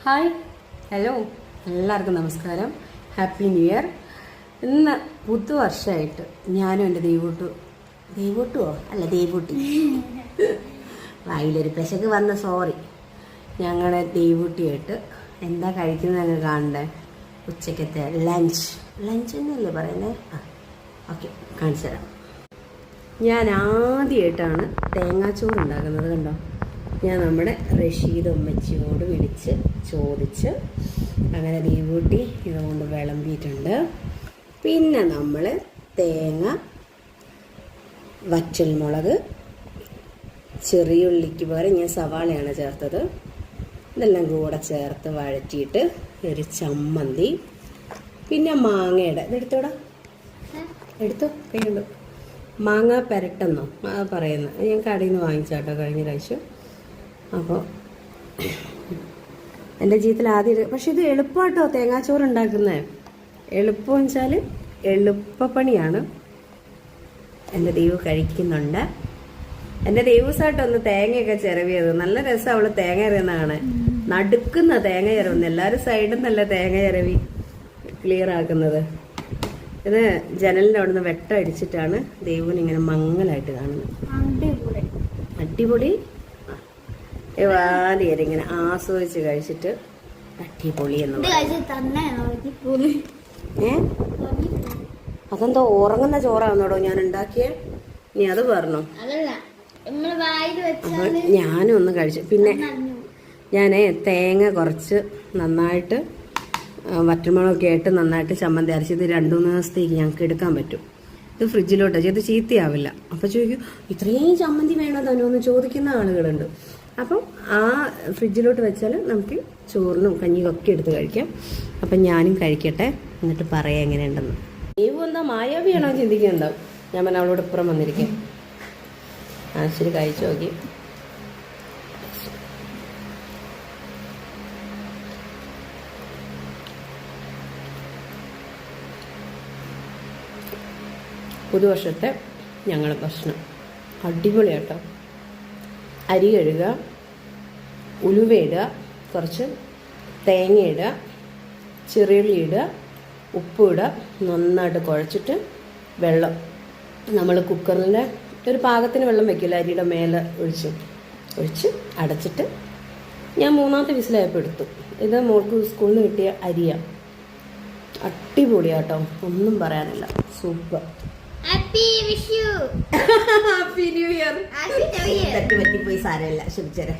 Hi hello എല്ലാവർക്കും നമസ്കാരം. Happy new year. ഇന്ന് പുതുവർഷമായിട്ട് ഞാനും എൻ്റെ ദൈവൂട്ടുവോ അല്ല ദൈവൂട്ടി വായിലൊരു പെശക്ക് വന്ന സോറി. ഞങ്ങളുടെ ദൈവൂട്ടിയായിട്ട് എന്താ കഴിക്കുന്നത് ഞങ്ങൾ കാണണ്ടേ? ഉച്ചക്കത്തെ ലഞ്ച് എന്നല്ലേ പറയുന്നത്? ഓക്കെ, കാണിച്ചു തരാം. ഞാൻ ആദ്യമായിട്ടാണ് തേങ്ങാച്ചോറ് ഉണ്ടാക്കുന്നത്. കണ്ടോ, ഞാൻ നമ്മുടെ റഷീദ് ഉമ്മച്ചിയോട് വിളിച്ച് ചോദിച്ച് അങ്ങനെ ദീപൂട്ടി ഇതുകൊണ്ട് വിളമ്പിയിട്ടുണ്ട്. പിന്നെ നമ്മൾ തേങ്ങ, വറ്റൽമുളക്, ചെറിയുള്ളിക്ക് പകരം ഞാൻ സവാളയാണ് ചേർത്തത്. ഇതെല്ലാം കൂടെ ചേർത്ത് വഴറ്റിയിട്ട് ഒരു ചമ്മന്തി, പിന്നെ മാങ്ങയുടെ എടുത്തോ കൈയുണ്ടോ, മാങ്ങ പെരട്ടെന്നോ പറയുന്നത് ഞാൻ കടയിൽ നിന്ന് വാങ്ങിച്ചാട്ടോ കഴിഞ്ഞ പ്രാവശ്യം. അപ്പോൾ എൻ്റെ ജീവിതത്തിൽ ആദ്യം, പക്ഷെ ഇത് എളുപ്പമാട്ടോ തേങ്ങാച്ചോറ് ഉണ്ടാക്കുന്നത്. എളുപ്പമെന്ന് വെച്ചാൽ എളുപ്പപ്പണിയാണ്. എൻ്റെ ദൈവം കഴിക്കുന്നുണ്ട്. എൻ്റെ ദൈവസായിട്ട് ഒന്ന് തേങ്ങയൊക്കെ ചിരവിയത് നല്ല രസം. അവള് തേങ്ങ ചിരവുന്നതാണ്, നടുക്കുന്ന തേങ്ങ ചിരവുന്നത്. എല്ലാവരും സൈഡിൽ നിന്നല്ല തേങ്ങ ചിരവി ക്ലിയർ ആക്കുന്നത്. ഇത് ജനലിൻ്റെ അവിടെ നിന്ന് വെട്ടം അടിച്ചിട്ടാണ് ദൈവം ഇങ്ങനെ മങ്ങലായിട്ട് കാണുന്നത്. അടിപൊളി. ആദ്യം ഇങ്ങനെ ആസ്വദിച്ച് കഴിച്ചിട്ട് അടിപൊളി എന്ന് അതെന്തോ ഉറങ്ങുന്ന ചോറാന്നോടോ ഞാൻ ഉണ്ടാക്കിയേ? നീ അത് പറഞ്ഞോ? അപ്പൊ ഞാനും ഒന്ന് കഴിച്ചു. പിന്നെ ഞാൻ തേങ്ങ കുറച്ച് നന്നായിട്ട് വറ്റൽമുളകൊക്കെ ആയിട്ട് നന്നായിട്ട് ചമ്മന്തി അരച്ച് ഇത് 2-3 ദിവസത്തേക്ക് ഞങ്ങൾക്ക് എടുക്കാൻ പറ്റും. ഇത് ഫ്രിഡ്ജിലോട്ട് ഇത് ചീത്തയാവില്ല. അപ്പോൾ ചോദിക്കും, ഇത്രയും ചമ്മന്തി വേണോ തന്നെ എന്ന് ചോദിക്കുന്ന ആളുകളുണ്ട്. അപ്പം ആ ഫ്രിഡ്ജിലോട്ട് വെച്ചാൽ നമുക്ക് ചോറിനും കഞ്ഞിക്കൊക്കെ എടുത്ത് കഴിക്കാം. അപ്പം ഞാനും കഴിക്കട്ടെ, എന്നിട്ട് പറയാം എങ്ങനെയുണ്ടെന്ന്. ദൈവം എന്താ മായാവിയാണോ ചിന്തിക്കുന്നുണ്ടാവും. ഞാൻ പറഞ്ഞ അവളോട് ഇപ്പുറം വന്നിരിക്കാം. ശരി, കഴിച്ചു നോക്കി. പുതുവർഷത്തെ ഞങ്ങളുടെ ഭക്ഷണം അടിപൊളിയാട്ടോ. അരി കഴുകുക, ഉലുവ ഇടുക, കുറച്ച് തേങ്ങ ഇടുക, ചെറിയുള്ളി ഇടുക, ഉപ്പ് ഇടുക, നന്നായിട്ട് കുഴച്ചിട്ട് വെള്ളം നമ്മൾ കുക്കറിൻ്റെ ഒരു പാകത്തിന് വെള്ളം വെക്കില്ല, അരിയുടെ മേലെ ഒഴിച്ച് അടച്ചിട്ട് ഞാൻ 3ാമത്തെ വിസിലായപ്പോൾ എടുത്തു. ഇത് മോൾക്ക് സ്കൂളിൽ നിന്ന് കിട്ടിയ അരിയാണ്. അടിപൊളിയാട്ടോ, ഒന്നും പറയാനില്ല, സൂപ്പർ. Happy new year. തെറ്റ് പറ്റിപ്പോയി, സാരമില്ല, ക്ഷമിച്ചേരെ.